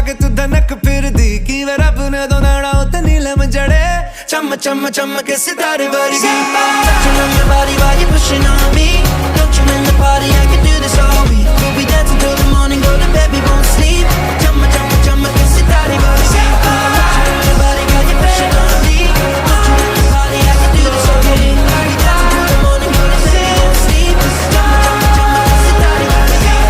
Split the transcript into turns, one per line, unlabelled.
के तू धनक फिर दी की वे रब ने दो नाड़ा उते नीलम जड़े चम चम चम के सितारे वर्गी Touching on your body while you're pushing on me Don't you in the party